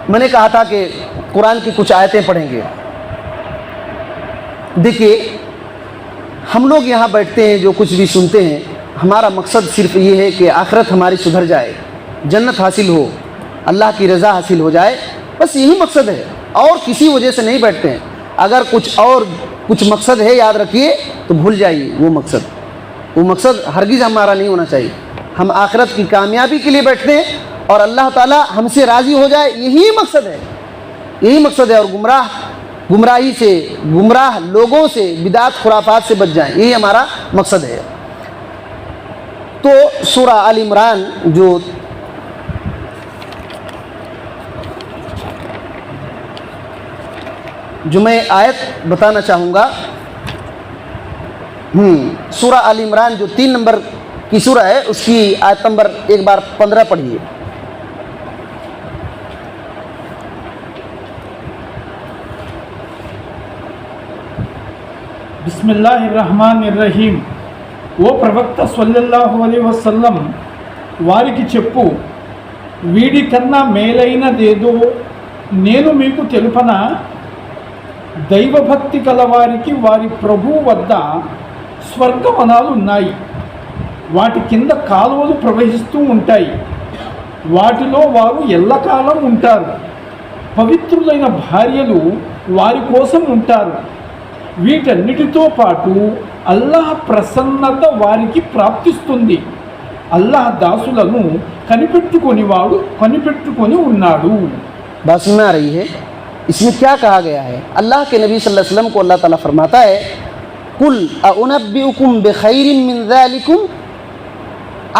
میں نے کہا تھا کہ قرآن کی کچھ آیتیں پڑھیں گے. دیکھیے ہم لوگ یہاں بیٹھتے ہیں جو کچھ بھی سنتے ہیں ہمارا مقصد صرف یہ ہے کہ آخرت ہماری سدھر جائے, جنت حاصل ہو, اللہ کی رضا حاصل ہو جائے, بس یہی مقصد ہے, اور کسی وجہ سے نہیں بیٹھتے ہیں. اگر کچھ مقصد ہے یاد رکھیے تو بھول جائیے وہ مقصد ہرگز ہمارا نہیں ہونا چاہیے. ہم آخرت کی کامیابی کے لیے بیٹھتے ہیں اور اللہ تعالیٰ ہم سے راضی ہو جائے, یہی مقصد ہے. اور گمراہ لوگوں سے, بدعت خرافات سے بچ جائیں, یہی ہمارا مقصد ہے. تو سورہ آل عمران جو میں آیت بتانا چاہوں گا, سورہ آل عمران جو 3 نمبر کی سورہ ہے اس کی آیت نمبر ایک بار 15 پڑھیے. بسم اللہ الرحمن الرحیم. ఓ ప్రవక్త సల్లల్లాహు అలైహి వసల్లం వారికి చెప్పు, వీడి కన్నా మేలైనదేదో నేను మీకు తెలుపనా? దైవభక్తి కలవారికి వారి ప్రభువు వద్ద స్వర్గవనాలు ఉన్నాయి. వాటి కింద కాలువలు ప్రవహిస్తూ ఉంటాయి. వాటిలో వారు ఎల్లకాలం ఉంటారు. పవిత్రులైన భార్యలు వారి కోసం ఉంటారు. వీటన్నిటితో పాటు అల్లాహ్ ప్రసన్నత వారికి ప్రాప్తిస్తుంది. అల్లాహ్ దాసులను కనిపెట్టుకొని ఉన్నాడు. بات سمجھ آ رہی ہے؟ اس میں کیا کہا گیا ہے؟ اللہ کے نبی صلی اللہ علیہ وسلم کو اللہ تعالیٰ فرماتا ہے قُلْ أَأُنَبِّئُكُمْ بِخَيْرٍ مِّن ذَلِكُمْ.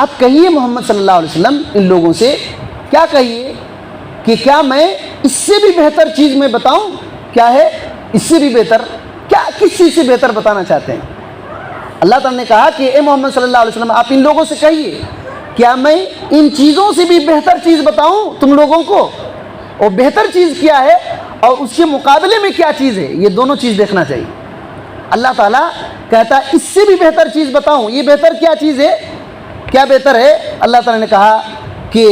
آپ کہیے محمد صلی اللہ علیہ وسلم ان لوگوں سے, کیا کہیے کہ کیا میں اس سے بھی بہتر چیز میں بتاؤں؟ کیا ہے اس سے بھی بہتر؟ کیا کس چیز سے بہتر بتانا چاہتے ہیں؟ اللہ تعالیٰ نے کہا کہ اے محمد صلی اللہ علیہ وسلم آپ ان لوگوں سے کہیے کیا میں ان چیزوں سے بھی بہتر چیز بتاؤں تم لوگوں کو؟ اور بہتر چیز کیا ہے اور اس کے مقابلے میں کیا چیز ہے, یہ دونوں چیز دیکھنا چاہیے. اللہ تعالیٰ کہتا ہے اس سے بھی بہتر چیز بتاؤں, یہ بہتر کیا چیز ہے؟ کیا بہتر ہے؟ اللہ تعالیٰ نے کہا کہ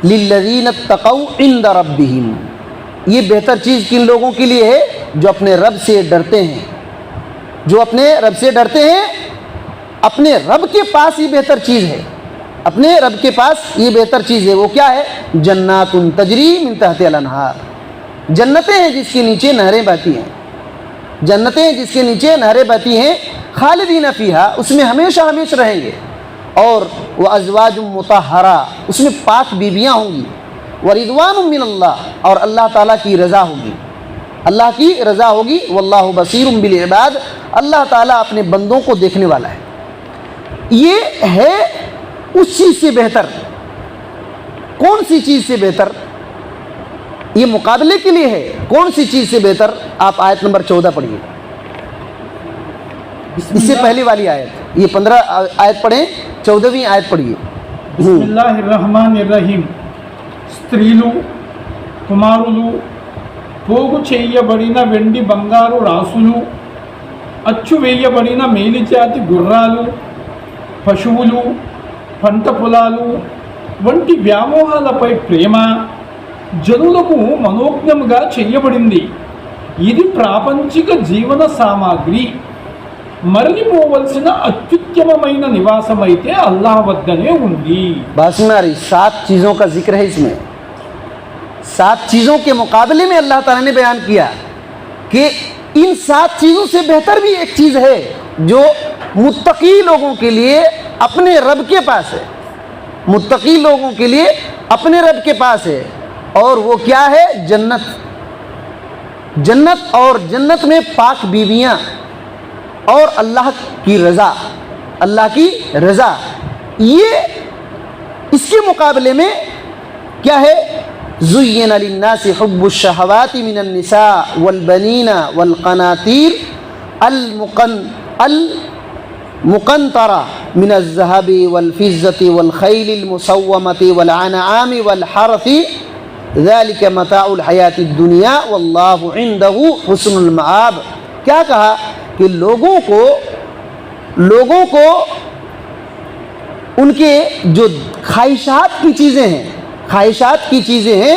لِلَّذِينَ اتَّقَوْا عِندَ رَبِّهِمْ. یہ بہتر چیز کن لوگوں کے لیے ہے؟ جو اپنے رب سے ڈرتے ہیں. جو اپنے رب سے ڈرتے ہیں, اپنے رب کے پاس یہ بہتر چیز ہے. اپنے رب کے پاس یہ بہتر چیز ہے. وہ کیا ہے؟ جنات تجری من تحت الانہار. جنتیں ہیں جس کے نیچے نہریں بہتی ہیں. جنتیں ہیں جس کے نیچے نہریں بہتی ہیں. خالدین فیہا, اس میں ہمیشہ ہمیشہ رہیں گے. اور وازواج مطہرہ, اس میں پاک بیویاں ہوں گی. ورضوان من اللہ, اور اللہ تعالیٰ کی رضا ہوگی. اللہ کی رضا ہوگی. واللہ بصیر بالعباد, اللہ تعالیٰ اپنے بندوں کو دیکھنے والا ہے. یہ ہے اس چیز سے بہتر. کون سی چیز سے بہتر؟ یہ مقابلے کے لیے ہے. کون سی چیز سے بہتر؟ آپ آیت نمبر 14 پڑھیے. اس سے پہلی والی آیت, یہ 15 آیت پڑھیں, 14ویں آیت پڑھیے. بسم اللہ الرحمن الرحیم. స్త్రీలు, కుమారులు, పోగు చేయబడిన వెండి బంగారు రాసులు, అచ్చు వేయబడిన మేలిజాతి గుర్రాలు, పశువులు, పంట పొలాలు వంటి వ్యామోహాలపై ప్రేమ జనులకు మనోజ్ఞముగా చేయబడింది. ఇది ప్రాపంచిక జీవన సామాగ్రి. మరలిపోవలసిన అత్యుత్తమమైన నివాసమైతే అల్లాహ్ వద్దనే ఉంది. بات سمجھ آ رہی؟ 7 چیزوں کا ذکر ہے اس میں. 7 چیزوں کے مقابلے میں اللہ تعالیٰ نے بیان کیا کہ ان 7 چیزوں سے بہتر بھی ایک چیز ہے جو متقی لوگوں کے لیے اپنے رب کے پاس ہے. متقی لوگوں کے لیے اپنے رب کے پاس ہے. اور وہ کیا ہے؟ جنت. جنت, اور جنت میں پاک بیویاں اور اللہ کی رضا. اللہ کی رضا. یہ اس کے مقابلے میں کیا ہے؟ زُيِّنَ لِلنَّاسِ حُبُّ الشَّهَوَاتِ مِنَ النِّسَاءِ وَالْبَنِينَ وَالْقَنَاطِيرِ الْمُقَنطَرَةِ مِنَ الذَّهَبِ وَالْفِضَّةِ وَالْخَيْلِ الْمُسَوَّمَةِ وَالْأَنْعَامِ وَالْحَرْثِ ذَلِكَ مَتَاعُ الْحَيَاةِ الدُّنْيَا وَاللَّهُ عِنْدَهُ حُسْنُ الْمَآبِ. کیا کہا کہ لوگوں کو ان کے جو خواہشات کی چیزیں ہیں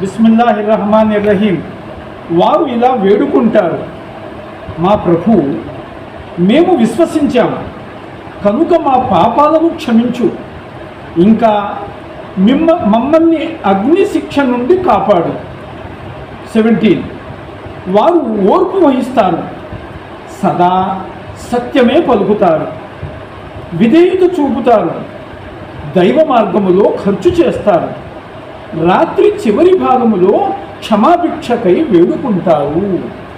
బిస్మిల్లాహిర్రహమానిర్రహీం. వారు ఇలా వేడుకుంటారు, మా ప్రభు, మేము విశ్వసించాము కనుక మా పాపాలను క్షమించు, ఇంకా మమ్మల్ని అగ్ని శిక్ష నుండి కాపాడు. 17. వారు ఓర్పు వహిస్తారు, సదా సత్యమే పలుకుతారు, విధేయత చూపుతారు, దైవ మార్గములో ఖర్చు చేస్తారు, రాత్రి చివరి భాగములో క్షమాభిక్షకై వేడుకుంటారు.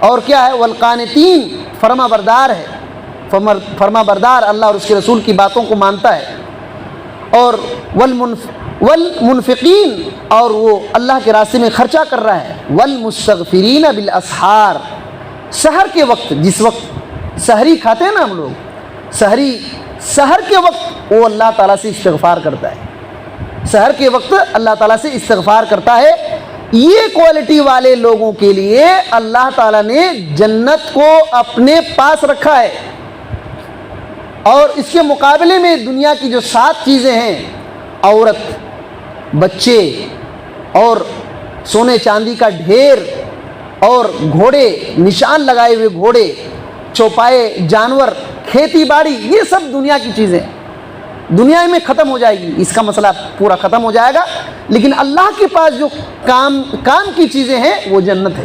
اور کیا ہے والقانتین فرما بردار ہے، فرما بردار اللہ اور اس کے رسول کی باتوں کو مانتا ہے، اور والمنفقین اور وہ اللہ کے راستے میں خرچہ کر رہا ہے، والمستغفرین بالاسحار سحر کے وقت، جس وقت سحری کھاتے ہیں نا ہم لوگ، سحر کے وقت وہ اللہ تعالیٰ سے استغفار کرتا ہے، سحر کے وقت اللہ تعالیٰ سے استغفار کرتا ہے۔ یہ کوالٹی والے لوگوں کے لیے اللہ تعالیٰ نے جنت کو اپنے پاس رکھا ہے۔ اور اس کے مقابلے میں دنیا کی جو 7 چیزیں ہیں، عورت، بچے اور سونے چاندی کا ڈھیر اور گھوڑے، نشان لگائے ہوئے گھوڑے، چوپائے جانور، کھیتی باڑی، یہ سب دنیا کی چیزیں دنیا میں ختم ہو جائے گی، اس کا مسئلہ پورا ختم ہو جائے گا، لیکن اللہ کے پاس جو کام کی چیزیں ہیں وہ جنت ہے۔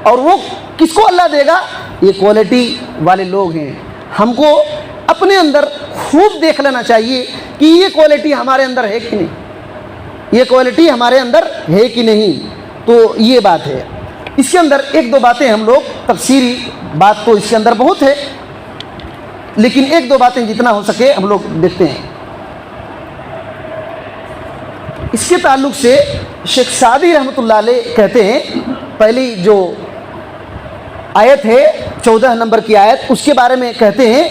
اور وہ کس کو اللہ دے گا؟ یہ کوالٹی والے لوگ ہیں۔ ہم کو اپنے اندر خوب دیکھ لینا چاہیے کہ یہ کوالٹی ہمارے اندر ہے کہ نہیں، یہ کوالٹی ہمارے اندر ہے کہ نہیں۔ تو یہ بات ہے۔ اس کے اندر 1-2 باتیں ہم لوگ، تفصیلی بات تو اس کے اندر بہت ہے، لیکن 1-2 باتیں جتنا ہو سکے ہم لوگ دیکھتے ہیں۔ اس کے تعلق سے شیخ سعدی رحمۃ اللہ علیہ کہتے ہیں، پہلی جو آیت ہے 14 نمبر کی آیت، اس کے بارے میں کہتے ہیں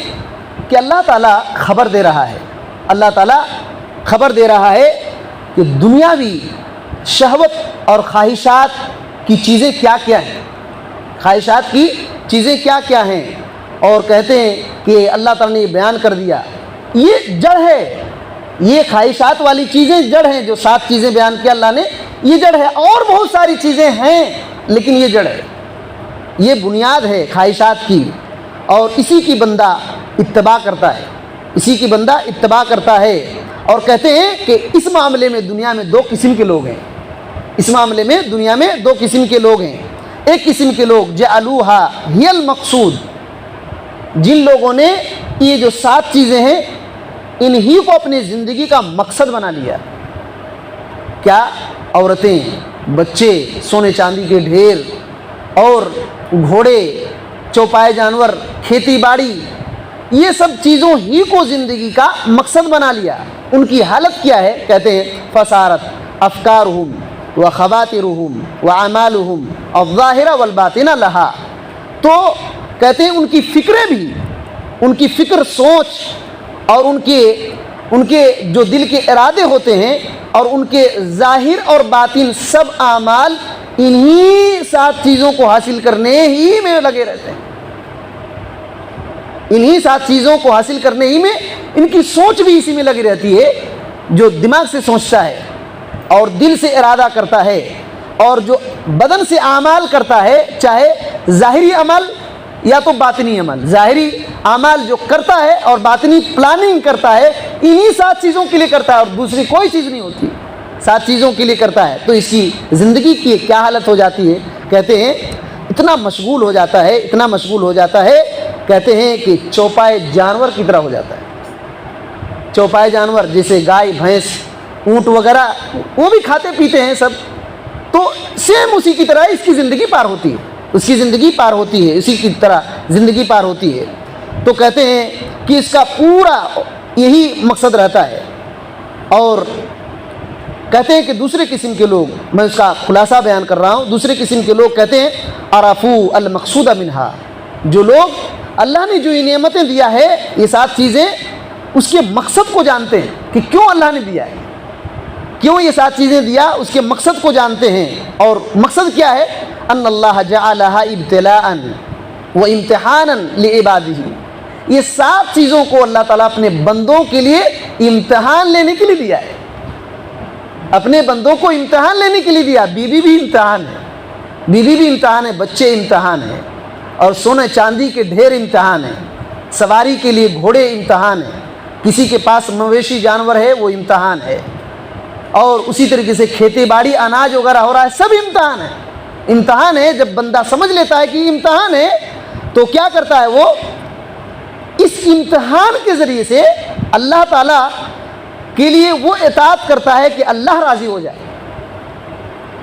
کہ اللہ تعالیٰ خبر دے رہا ہے، اللہ تعالیٰ خبر دے رہا ہے کہ دنیاوی شہوت اور خواہشات کی چیزیں کیا کیا ہیں، خواہشات کی چیزیں کیا کیا ہیں، اور کہتے ہیں کہ اللہ تعالیٰ نے یہ بیان کر دیا، یہ جڑ ہے، یہ خواہشات والی چیزیں جڑ ہیں، جو 7 چیزیں بیان کیا اللہ نے، یہ جڑ ہے، اور بہت ساری چیزیں ہیں لیکن یہ جڑ ہے، یہ بنیاد ہے خواہشات کی، اور اسی کی بندہ اتباع کرتا ہے، اسی کی بندہ اتباع کرتا ہے۔ اور کہتے ہیں کہ اس معاملے میں دنیا میں 2 قسم کے لوگ ہیں، اس معاملے میں دنیا میں 2 قسم کے لوگ ہیں۔ ایک قسم کے لوگ جعلوہا ہی المقصود، جن لوگوں نے یہ جو 7 چیزیں ہیں انہی کو اپنی زندگی کا مقصد بنا لیا۔ کیا؟ عورتیں، بچے، سونے چاندی کے ڈھیر اور گھوڑے، چوپائے جانور، کھیتی باڑی، یہ سب چیزوں ہی کو زندگی کا مقصد بنا لیا۔ ان کی حالت کیا ہے؟ کہتے ہیں فسارت افکارہم وخواترہم واعمالہم الظاہرہ والباطنہ لہا، تو کہتے ہیں ان کی فکریں بھی، ان کی فکر، سوچ اور ان کے جو دل کے ارادے ہوتے ہیں اور ان کے ظاہر اور باطن سب اعمال انہی 7 چیزوں کو حاصل کرنے ہی میں لگے رہتے ہیں، انہی 7 چیزوں کو حاصل کرنے ہی میں ان کی سوچ بھی اسی میں لگی رہتی ہے۔ جو دماغ سے سوچتا ہے اور دل سے ارادہ کرتا ہے اور جو بدن سے اعمال کرتا ہے، چاہے ظاہری عمل یا تو باطنی عمل، ظاہری اعمال جو کرتا ہے اور باطنی پلاننگ کرتا ہے، انہی 7 چیزوں کے لیے کرتا ہے اور دوسری کوئی چیز نہیں ہوتی، 7 چیزوں کے لیے کرتا ہے، تو اس کی زندگی کی کیا حالت ہو جاتی ہے؟ کہتے ہیں اتنا مشغول ہو جاتا ہے، اتنا مشغول ہو جاتا ہے، کہتے ہیں کہ چوپائے جانور کی طرح ہو جاتا ہے۔ چوپائے جانور جیسے گائے، بھینس، اونٹ وغیرہ، وہ بھی کھاتے پیتے ہیں سب، تو سیم اسی کی طرح اس کی زندگی پار ہوتی ہے، اس کی زندگی پار ہوتی ہے، اسی کی طرح زندگی پار ہوتی ہے۔ تو کہتے ہیں کہ اس کا پورا یہی مقصد رہتا ہے۔ اور کہتے ہیں کہ دوسرے قسم کے لوگ، میں اس کا خلاصہ بیان کر رہا ہوں، دوسرے قسم کے لوگ کہتے ہیں عرفو المقصود منہا، جو لوگ اللہ نے جو یہ نعمتیں دیا ہے، یہ 7 چیزیں، اس کے مقصد کو جانتے ہیں کہ کیوں اللہ نے دیا ہے، کیوں یہ 7 چیزیں دیا، اس کے مقصد کو جانتے ہیں۔ اور مقصد کیا ہے؟ ان اللہ جعلھا ابتلاء و امتحانا لعبادہ، یہ 7 چیزوں کو اللہ تعالیٰ اپنے بندوں کے لیے امتحان لینے کے لیے دیا ہے، اپنے بندوں کو امتحان لینے کے لیے دیا۔ بیوی بھی امتحان ہے، بیوی بھی امتحان ہے، بچے امتحان ہے، اور سونے چاندی کے ڈھیر امتحان ہے، سواری کے لیے گھوڑے امتحان ہے، کسی کے پاس مویشی جانور ہے وہ امتحان ہے، اور اسی طریقے سے کھیتی باڑی، اناج وغیرہ ہو رہا ہے، سب امتحان ہے، امتحان ہے۔ جب بندہ سمجھ لیتا ہے کہ یہ امتحان ہے تو کیا کرتا ہے؟ وہ اس امتحان کے ذریعے سے اللہ تعالیٰ کے لیے وہ اطاعت کرتا ہے کہ اللہ راضی ہو جائے،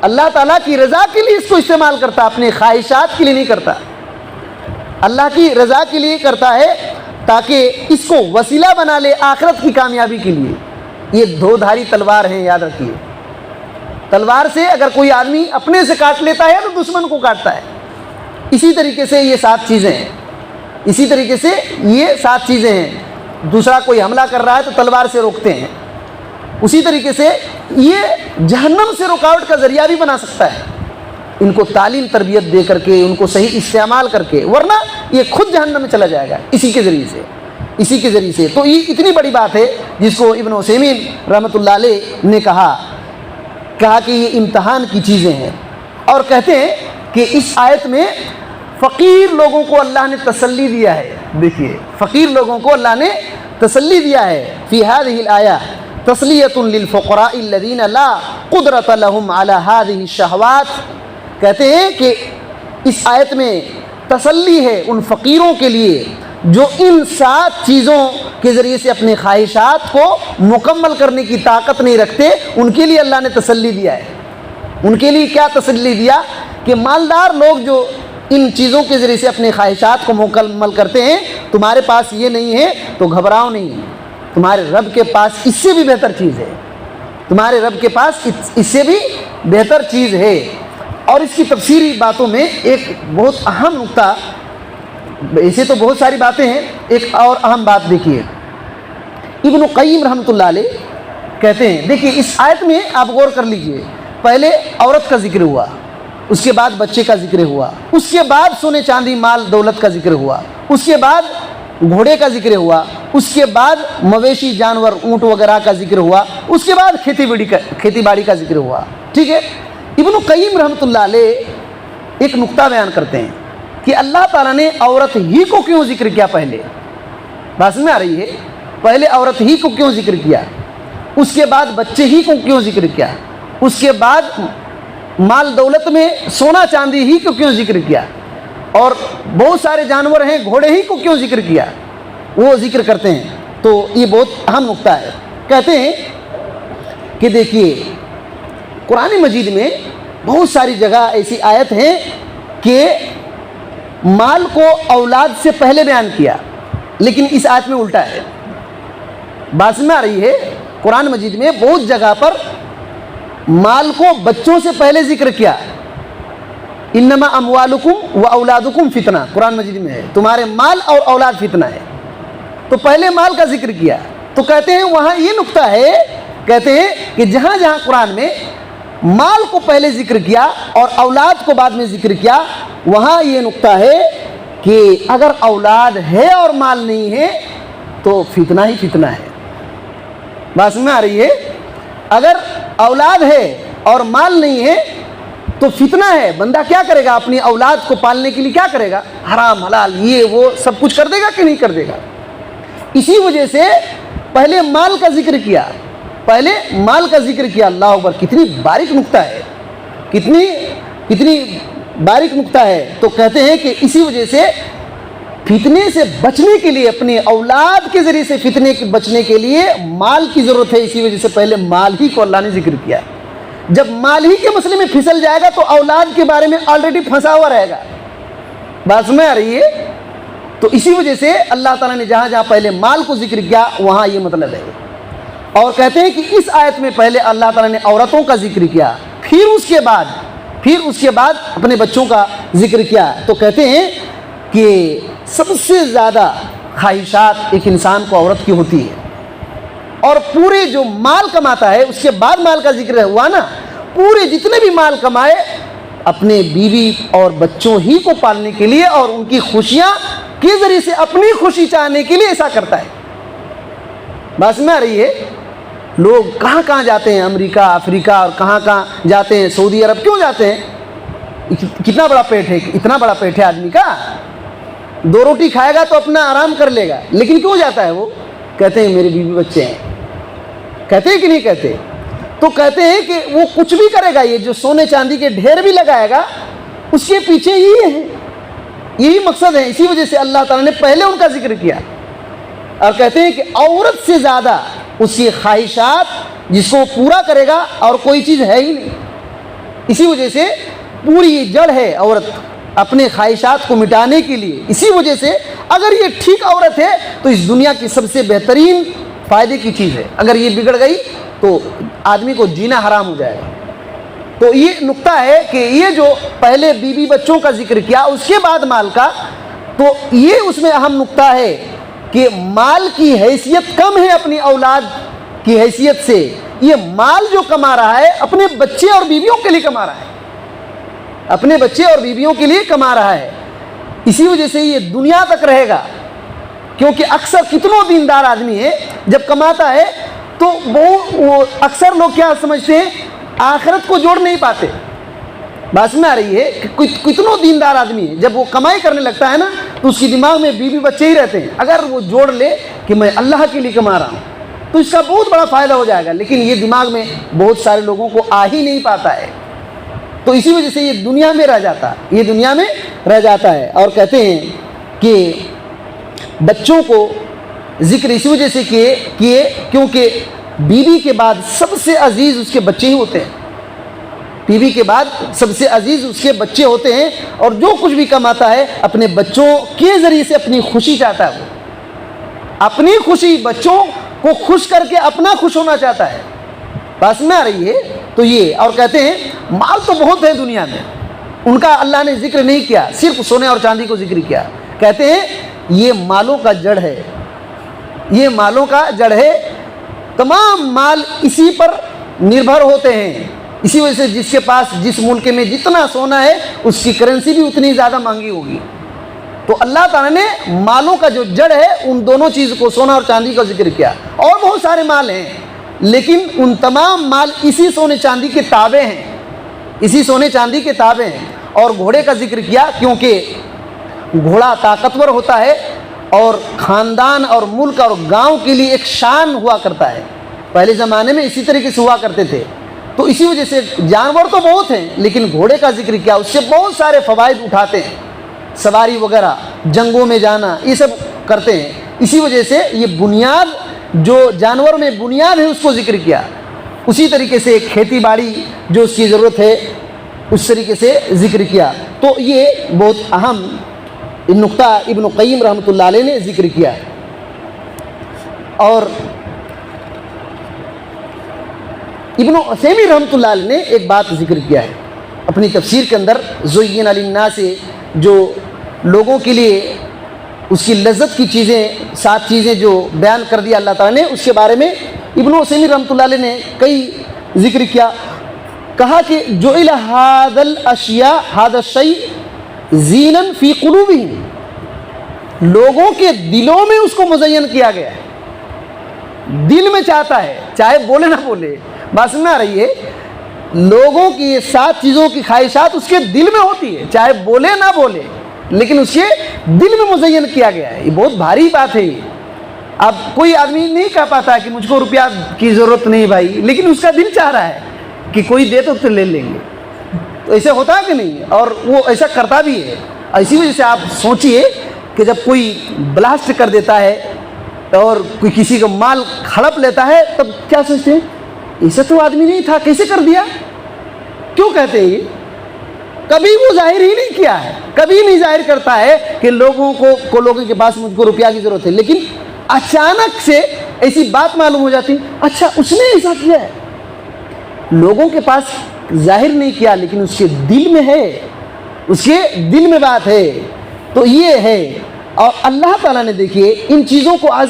اللہ تعالیٰ کی رضا کے لیے اس کو استعمال کرتا، اپنے خواہشات کے لیے نہیں کرتا، اللہ کی رضا کے لیے کرتا ہے تاکہ اس کو وسیلہ بنا لے آخرت کی کامیابی کے لیے۔ یہ دو دھاری تلوار ہیں، یاد رکھیے۔ تلوار سے اگر کوئی آدمی اپنے سے کاٹ لیتا ہے تو دشمن کو کاٹتا ہے۔ اسی طریقے سے یہ 7 چیزیں ہیں، اسی طریقے سے یہ 7 چیزیں ہیں۔ دوسرا کوئی حملہ کر رہا ہے تو تلوار سے روکتے ہیں، اسی طریقے سے یہ جہنم سے رکاوٹ کا ذریعہ بھی بنا سکتا ہے، ان کو تعلیم تربیت دے کر کے، ان کو صحیح استعمال کر کے، ورنہ یہ خود جہنم میں چلا جائے گا اسی کے ذریعے سے، اسی کے ذریعے سے۔ تو یہ اتنی بڑی بات ہے جس کو ابن عثیمین رحمۃ اللہ علیہ نے کہا کہ یہ امتحان کی چیزیں ہیں، اور کہتے ہیں کہ اس آیت میں فقیر لوگوں کو اللہ نے تسلی دیا ہے۔ دیکھیے، فقیر لوگوں کو اللہ نے تسلی دیا ہے۔ فی هذه الآیہ تسلیۃ للفقراء الذین لا قدرۃ لهم علی هذه الشہوات، کہتے ہیں کہ اس آیت میں تسلی ہے ان فقیروں کے لیے جو ان 7 چیزوں کے ذریعے سے اپنے خواہشات کو مکمل کرنے کی طاقت نہیں رکھتے، ان کے لیے اللہ نے تسلی دیا ہے۔ ان کے لیے کیا تسلی دیا کہ مالدار لوگ جو ان چیزوں کے ذریعے سے اپنے خواہشات کو مکمل کرتے ہیں، تمہارے پاس یہ نہیں ہے تو گھبراؤ نہیں، تمہارے رب کے پاس اس سے بھی بہتر چیز ہے، تمہارے رب کے پاس اس سے بھی بہتر چیز ہے۔ اور اس کی تفسیری باتوں میں ایک بہت اہم نقطہ، ایسے تو بہت ساری باتیں ہیں، ایک اور اہم بات دیکھیے، ابن قیم رحمۃ اللہ علیہ کہتے ہیں، دیکھیے اس آیت میں آپ غور کر لیجئے، پہلے عورت کا ذکر ہوا، اس کے بعد بچے کا ذکر ہوا، اس کے بعد سونے چاندی مال دولت کا ذکر ہوا، اس کے بعد گھوڑے کا ذکر ہوا، اس کے بعد مویشی جانور اونٹ وغیرہ کا ذکر ہوا، اس کے بعد کھیتی باڑی کا ذکر ہوا، ٹھیک ہے۔ ابن قیم رحمۃ اللہ علیہ ایک نقطہ بیان کرتے ہیں کہ اللہ تعالیٰ نے عورت ہی کو کیوں ذکر کیا؟ پہلے بات میں آ رہی ہے، پہلے عورت ہی کو کیوں ذکر کیا، اس کے بعد بچے ہی کو کیوں ذکر کیا، اس کے بعد مال دولت میں سونا چاندی ہی کو کیوں ذکر کیا، اور بہت سارے جانور ہیں گھوڑے ہی کو کیوں ذکر کیا، وہ ذکر کرتے ہیں۔ تو یہ بہت اہم نقطہ ہے۔ کہتے ہیں کہ دیکھیے قرآن مجید میں بہت ساری جگہ ایسی آیت ہیں کہ مال کو اولاد سے پہلے بیان کیا، لیکن اس آیت میں الٹا ہے۔ بات میں آ رہی ہے، قرآن مجید میں بہت جگہ پر مال کو بچوں سے پہلے ذکر کیا، انما اموالکم و اولادکم فتنہ، قرآن مجید میں ہے، تمہارے مال اور اولاد فتنہ ہے، تو پہلے مال کا ذکر کیا۔ تو کہتے ہیں وہاں یہ نقطہ ہے، کہتے ہیں کہ جہاں جہاں قرآن میں مال کو پہلے ذکر کیا اور اولاد کو بعد میں ذکر کیا، وہاں یہ نقطہ ہے کہ اگر اولاد ہے اور مال نہیں ہے تو فتنہ ہی فتنہ ہے۔ بات میں آ رہی ہے، اگر اولاد ہے اور مال نہیں ہے تو فتنہ ہے۔ بندہ کیا کرے گا؟ اپنی اولاد کو پالنے کے لیے کیا کرے گا؟ حرام حلال یہ وہ سب کچھ کر دے گا کہ نہیں کر دے گا؟ اسی وجہ سے پہلے مال کا ذکر کیا، پہلے مال کا ذکر کیا۔ اللہ اکبر، کتنی باریک نقطہ ہے، کتنی باریک نقطہ ہے۔ تو کہتے ہیں کہ اسی وجہ سے فتنے سے بچنے کے لیے، اپنے اولاد کے ذریعے سے فتنے کے بچنے کے لیے مال کی ضرورت ہے، اسی وجہ سے پہلے مال ہی کو اللہ نے ذکر کیا۔ جب مال ہی کے مسئلے میں پھسل جائے گا تو اولاد کے بارے میں آلریڈی پھنسا ہوا رہے گا۔ بات سمجھ آ رہی ہے؟ تو اسی وجہ سے اللہ تعالیٰ نے جہاں جہاں پہلے مال کو ذکر کیا وہاں یہ مطلب ہے۔ اور کہتے ہیں کہ اس آیت میں پہلے اللہ تعالیٰ نے عورتوں کا ذکر کیا، پھر اس کے بعد اپنے بچوں کا ذکر کیا۔ تو کہتے ہیں کہ سب سے زیادہ خواہشات ایک انسان کو عورت کی ہوتی ہے، اور پورے جو مال کماتا ہے اس کے بعد مال کا ذکر ہوا نا، پورے جتنے بھی مال کمائے اپنے بیوی اور بچوں ہی کو پالنے کے لیے اور ان کی خوشیاں کے ذریعے سے اپنی خوشی چاہنے کے لیے ایسا کرتا ہے۔ بات میں آ رہی ہے؟ لوگ کہاں کہاں جاتے ہیں، امریکہ افریقہ اور کہاں کہاں جاتے ہیں، سعودی عرب کیوں جاتے ہیں؟ کتنا بڑا پیٹ ہے، اتنا بڑا پیٹ ہے آدمی کا، 2 روٹی کھائے گا تو اپنا آرام کر لے گا، لیکن کیوں جاتا ہے وہ؟ کہتے ہیں میرے بیوی بچے ہیں، کہتے ہیں کہ نہیں کہتے؟ تو کہتے ہیں کہ وہ کچھ بھی کرے گا، یہ جو سونے چاندی کے ڈھیر بھی لگائے گا اس کے پیچھے یہی مقصد ہے۔ اسی وجہ سے اللہ تعالیٰ نے پہلے ان کا ذکر کیا، اور کہتے ہیں کہ عورت سے زیادہ اس کی خواہشات جس کو پورا کرے گا اور کوئی چیز ہے ہی نہیں۔ اسی وجہ سے پوری یہ جڑ ہے عورت اپنے خواہشات کو مٹانے کے لیے. اسی وجہ سے اگر یہ ٹھیک عورت ہے تو اس دنیا کی سب سے بہترین فائدے کی چیز ہے. اگر یہ بگڑ گئی تو آدمی کو جینا حرام ہو جائے گا. تو یہ نقطہ ہے کہ یہ جو پہلے بیوی بچوں کا ذکر کیا اس کے بعد مال کا, تو یہ اس میں اہم نقطہ ہے کہ مال کی حیثیت کم ہے اپنی اولاد کی حیثیت سے. یہ مال جو کما رہا ہے اپنے بچے اور بیویوں کے لیے کما رہا ہے, اپنے بچے اور بیویوں کے لیے کما رہا ہے. اسی وجہ سے یہ دنیا تک رہے گا, کیونکہ اکثر کتنوں دیندار آدمی ہے جب کماتا ہے تو وہ اکثر لوگ کیا سمجھتے ہیں, آخرت کو جوڑ نہیں پاتے. بات میں آ رہی ہے کہ کتنوں دیندار آدمی ہے جب وہ کمائی کرنے لگتا ہے نا تو اس کی دماغ میں بیوی بچے ہی رہتے ہیں. اگر وہ جوڑ لے کہ میں اللہ کے لیے کما رہا ہوں تو اس کا بہت بڑا فائدہ ہو جائے گا, لیکن یہ دماغ میں بہت سارے لوگوں کو آ ہی نہیں پاتا ہے. تو اسی وجہ سے یہ دنیا میں رہ جاتا, یہ دنیا میں رہ جاتا ہے. اور کہتے ہیں کہ بچوں کو ذکر اسی وجہ سے کیے کیونکہ بیوی کے بعد سب سے عزیز اس کے بچے ہی ہوتے ہیں. بیوی کے بعد سب سے عزیز اس کے بچے ہوتے ہیں, اور جو کچھ بھی کماتا ہے اپنے بچوں کے ذریعے سے اپنی خوشی چاہتا ہے. وہ اپنی خوشی, بچوں کو خوش کر کے اپنا خوش ہونا چاہتا ہے. بات میں آ رہی ہے. تو یہ, اور کہتے ہیں مال تو بہت ہے دنیا میں, ان کا اللہ نے ذکر نہیں کیا, صرف سونے اور چاندی کو ذکر کیا. کہتے ہیں یہ مالوں کا جڑ ہے, یہ مالوں کا جڑ ہے. تمام مال اسی پر نربھر ہوتے ہیں. اسی وجہ سے جس کے پاس جس ملک میں جتنا سونا ہے اس کی کرنسی بھی اتنی زیادہ مہنگی ہوگی. تو اللہ تعالیٰ نے مالوں کا جو جڑ ہے ان دونوں چیز کو, سونا اور چاندی کا ذکر کیا. اور بہت سارے مال ہیں لیکن ان تمام مال اسی سونے چاندی کے تابع ہیں, اسی سونے چاندی کے تابع ہیں. اور گھوڑے کا ذکر کیا کیونکہ گھوڑا طاقتور ہوتا ہے اور خاندان اور ملک اور گاؤں کے لیے ایک شان ہوا کرتا ہے. پہلے زمانے میں اسی طریقے سے ہوا کرتے تھے. تو اسی وجہ سے جانور تو بہت ہیں لیکن گھوڑے کا ذکر کیا, اس سے بہت سارے فوائد اٹھاتے ہیں, سواری وغیرہ, جنگوں میں جانا, یہ سب کرتے ہیں. اسی وجہ سے یہ بنیاد جو جانور میں بنیاد ہے اس کو ذکر کیا. اسی طریقے سے کھیتی باڑی جو اس کی ضرورت ہے اس طریقے سے ذکر کیا. تو یہ بہت اہم نقطہ ابن قیم رحمۃ اللہ علیہ نے ذکر کیا. اور ابن عثیمین رحمۃ اللہ علیہ نے ایک بات ذکر کیا ہے اپنی تفسیر کے اندر, زین للناس, جو لوگوں کے لیے اس کی لذت کی چیزیں, 7 چیزیں جو بیان کر دیا اللہ تعالیٰ نے, اس کے بارے میں ابن عثیمین رحمۃ اللہ علیہ نے کئی ذکر کیا. کہا کہ جعل هذا الاشیاء هذا الشیء زینا فی قلوبہم, لوگوں کے دلوں میں اس کو مزین کیا گیا ہے. دل میں چاہتا ہے چاہے بولے نہ بولے. بات سمجھ میں آ رہی ہے, لوگوں کی یہ 7 چیزوں کی خواہشات اس کے دل میں ہوتی ہے, چاہے بولے نہ بولے, لیکن اس کے دل میں مزین کیا گیا ہے. یہ بہت بھاری بات ہے. اب کوئی آدمی نہیں کہہ پاتا کہ مجھ کو روپیہ کی ضرورت نہیں بھائی, لیکن اس کا دل چاہ رہا ہے کہ کوئی دے تو لے لیں گے. تو ایسے ہوتا ہے کہ نہیں, اور وہ ایسا کرتا بھی ہے. اسی وجہ سے آپ سوچئے کہ جب کوئی بلاسٹ کر دیتا ہے اور کوئی کسی کا مال ہڑپ لیتا ہے تب کیا سوچتے ہیں, ایسا تو آدمی نہیں تھا, کیسے کر دیا. کیوں کہتے ہیں یہ, کبھی وہ ظاہر ہی نہیں کیا ہے, کبھی نہیں ظاہر کرتا ہے کہ لوگوں کے پاس مجھ کو روپیہ کی ضرورت ہے, لیکن اچانک سے ایسی بات معلوم ہو جاتی, اچھا اس نے ایسا کیا ہے. لوگوں کے پاس ظاہر نہیں کیا لیکن اس کے دل میں ہے, اس کے دل میں بات ہے. تو یہ ہے. اور اللہ تعالیٰ نے دیکھیے ان چیزوں کو آج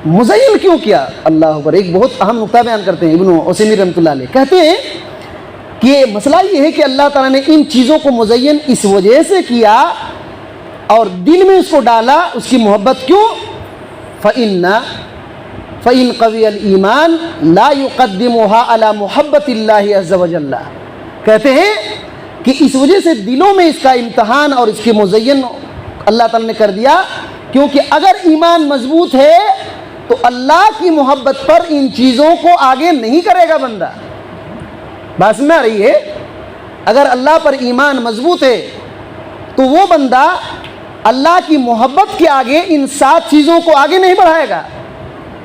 مزین کیوں کیا. اللہ اکبر. ایک بہت اہم نقطہ بیان کرتے ہیں ابن عثیمین رحمۃ اللہ علیہ, کہتے ہیں کہ مسئلہ یہ ہے کہ اللہ تعالیٰ نے ان چیزوں کو مزین اس وجہ سے کیا اور دل میں اس کو ڈالا, اس کی محبت کیوں. فَإِن قَوِيَ الْإِيمَانِ لَا يُقَدِّمُهَا عَلَى مُحَبَّةِ اللَّهِ عَزَّ وَجَلَّ. کہتے ہیں کہ اس وجہ سے دلوں میں اس کا امتحان اور اس کے مزین اللہ تعالیٰ نے کر دیا, کیونکہ اگر ایمان مضبوط ہے تو اللہ کی محبت پر ان چیزوں کو آگے نہیں کرے گا بندہ. بات میں آ رہی ہے, اگر اللہ پر ایمان مضبوط ہے تو وہ بندہ اللہ کی محبت کے آگے ان 7 چیزوں کو آگے نہیں بڑھائے گا.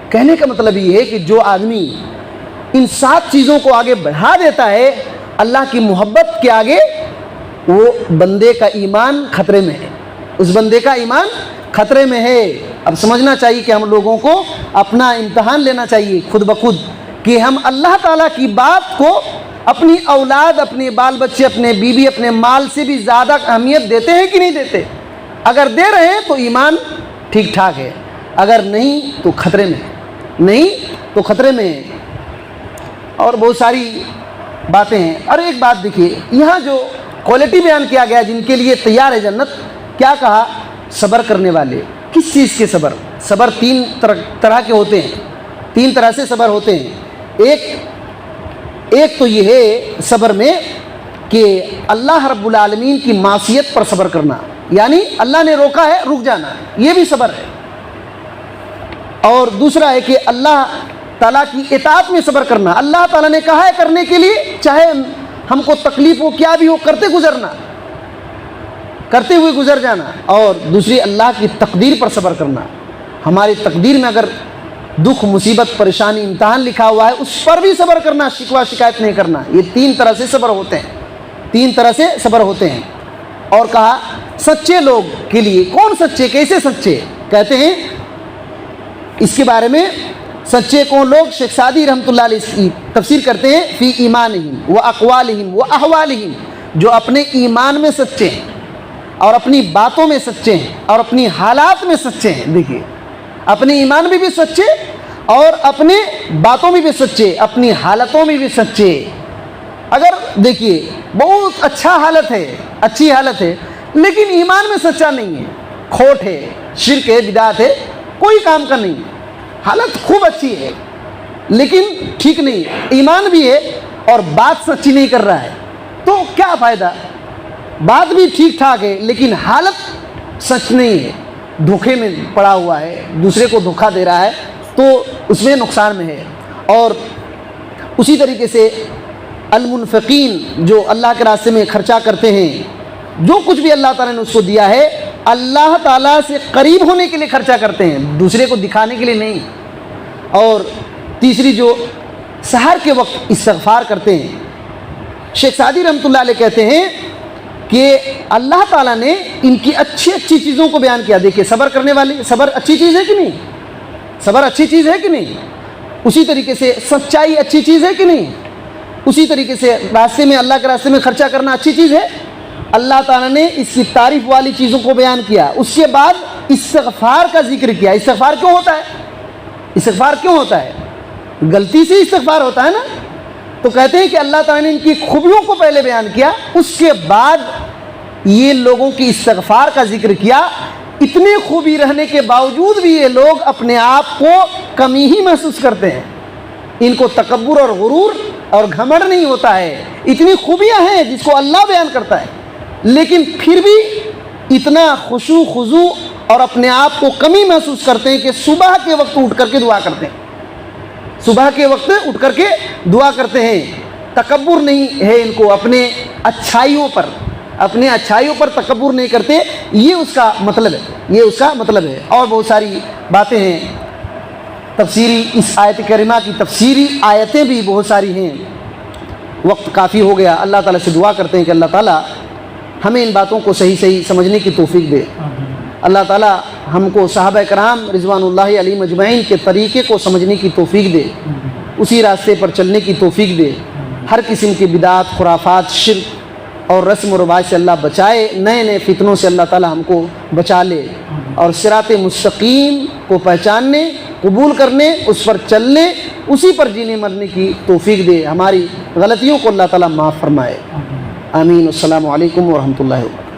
کہنے کا مطلب یہ ہے کہ جو آدمی ان 7 چیزوں کو آگے بڑھا دیتا ہے اللہ کی محبت کے آگے وہ بندے کا ایمان خطرے میں ہے، اس بندے کا ایمان خطرے میں ہے۔ اب سمجھنا چاہیے کہ ہم لوگوں کو اپنا امتحان لینا چاہیے خود بخود کہ ہم اللہ تعالیٰ کی بات کو اپنی اولاد، اپنے بال بچے، اپنے بیوی، اپنے مال سے بھی زیادہ اہمیت دیتے ہیں کہ نہیں دیتے؟ اگر دے رہے ہیں تو ایمان ٹھیک ٹھاک ہے، اگر نہیں تو خطرے میں ہے، نہیں تو خطرے میں ہے۔ اور بہت ساری باتیں ہیں۔ اور ایک بات دیکھیے، یہاں جو کوالٹی بیان کیا گیا جن کے لیے تیار ہے جنت، کیا کہا؟ صبر کرنے والے۔ کس چیز کے صبر؟ صبر تین طرح کے ہوتے ہیں، تین طرح سے صبر ہوتے ہیں۔ ایک تو یہ ہے صبر میں کہ اللہ رب العالمین کی معصیت پر صبر کرنا، یعنی اللہ نے روکا ہے رک جانا، یہ بھی صبر ہے۔ اور دوسرا ہے کہ اللہ تعالیٰ کی اطاعت میں صبر کرنا، اللہ تعالیٰ نے کہا ہے کرنے کے لیے، چاہے ہم کو تکلیف ہو کیا بھی ہو، کرتے ہوئے گزر جانا۔ اور دوسری اللہ کی تقدیر پر صبر کرنا، ہماری تقدیر میں اگر دکھ، مصیبت، پریشانی، امتحان لکھا ہوا ہے اس پر بھی صبر کرنا، شکوہ شکایت نہیں کرنا۔ یہ تین طرح سے صبر ہوتے ہیں، تین طرح سے صبر ہوتے ہیں۔ اور کہا سچے لوگ کے لیے، کون سچے، کیسے سچے؟ کہتے ہیں اس کے بارے میں سچے کون لوگ، شیخ سعدی رحمۃ اللہ علیہ تفسیر کرتے ہیں فی ایمانہم و اقوالہم و احوالہم، جو اپنے ایمان میں سچے ہیں اور اپنی باتوں میں سچے ہیں اور اپنی حالات میں سچے ہیں۔ دیکھیے اپنے ایمان میں بھی سچے اور اپنے باتوں میں بھی سچے، اپنی حالتوں میں بھی سچے۔ اگر دیکھیے بہت اچھا حالت ہے، اچھی حالت ہے، لیکن ایمان میں سچا نہیں ہے، کھوٹ ہے، شرک ہے، بدعت ہے، کوئی کام کا نہیں، حالت خوب اچھی ہے لیکن ٹھیک نہیں ہے، ایمان بھی ہے اور بات سچی نہیں کر رہا ہے، تو کیا فائدہ؟ بات بھی ٹھیک ٹھاک ہے لیکن حالت سچ نہیں ہے، دھوکے میں پڑا ہوا ہے، دوسرے کو دھوکا دے رہا ہے، تو اس میں نقصان میں ہے۔ اور اسی طریقے سے المنفقین، جو اللہ کے راستے میں خرچہ کرتے ہیں، جو کچھ بھی اللہ تعالیٰ نے اس کو دیا ہے اللہ تعالیٰ سے قریب ہونے کے لیے خرچہ کرتے ہیں، دوسرے کو دکھانے کے لیے نہیں۔ اور تیسری جو سحر کے وقت استغفار کرتے ہیں، شیخ سعدی رحمۃ اللہ علیہ کہتے ہیں کہ اللہ تعالیٰ نے ان کی اچھی اچھی چیزوں کو بیان کیا۔ دیکھیے صبر کرنے والے، صبر اچھی چیز ہے کہ نہیں؟ صبر اچھی چیز ہے کہ نہیں؟ اسی طریقے سے سچائی اچھی چیز ہے کہ نہیں؟ اسی طریقے سے راستے میں، اللہ کے راستے میں خرچہ کرنا اچھی چیز ہے۔ اللہ تعالیٰ نے اس کی تعریف والی چیزوں کو بیان کیا، اس کے بعد استغفار کا ذکر کیا۔ استغفار کیوں ہوتا ہے؟ استغفار کیوں ہوتا ہے؟ غلطی سے استغفار ہوتا ہے نا، تو کہتے ہیں کہ اللہ تعالیٰ نے ان کی خوبیوں کو پہلے بیان کیا، اس کے بعد یہ لوگوں کی استغفار کا ذکر کیا۔ اتنی خوبی رہنے کے باوجود بھی یہ لوگ اپنے آپ کو کمی ہی محسوس کرتے ہیں، ان کو تکبر اور غرور اور گھمنڈ نہیں ہوتا ہے، اتنی خوبیاں ہیں جس کو اللہ بیان کرتا ہے، لیکن پھر بھی اتنا خشوع خضوع اور اپنے آپ کو کمی محسوس کرتے ہیں کہ صبح کے وقت اٹھ کر کے دعا کرتے ہیں، صبح کے وقت اٹھ کر کے دعا کرتے ہیں۔ تکبر نہیں ہے ان کو، اپنے اچھائیوں پر تکبر نہیں کرتے، یہ اس کا مطلب ہے، یہ اس کا مطلب ہے۔ اور بہت ساری باتیں ہیں تفسیری، اس آیت کریمہ کی تفسیری آیتیں بھی بہت ساری ہیں، وقت کافی ہو گیا۔ اللہ تعالیٰ سے دعا کرتے ہیں کہ اللہ تعالیٰ ہمیں ان باتوں کو صحیح صحیح سمجھنے کی توفیق دے۔ اللہ تعالیٰ ہم کو صحابہ کرام رضوان اللہ علیہم اجمعین کے طریقے کو سمجھنے کی توفیق دے، اسی راستے پر چلنے کی توفیق دے۔ ہر قسم کی بدعات، خرافات، شرک اور رسم و رواج سے اللہ بچائے، نئے نئے فتنوں سے اللہ تعالیٰ ہم کو بچا لے، اور صراط مستقیم کو پہچاننے، قبول کرنے، اس پر چلنے، اسی پر جینے مرنے کی توفیق دے۔ ہماری غلطیوں کو اللہ تعالیٰ معاف فرمائے، آمین۔ السلام علیکم ورحمۃ اللہ وبرکاتہ۔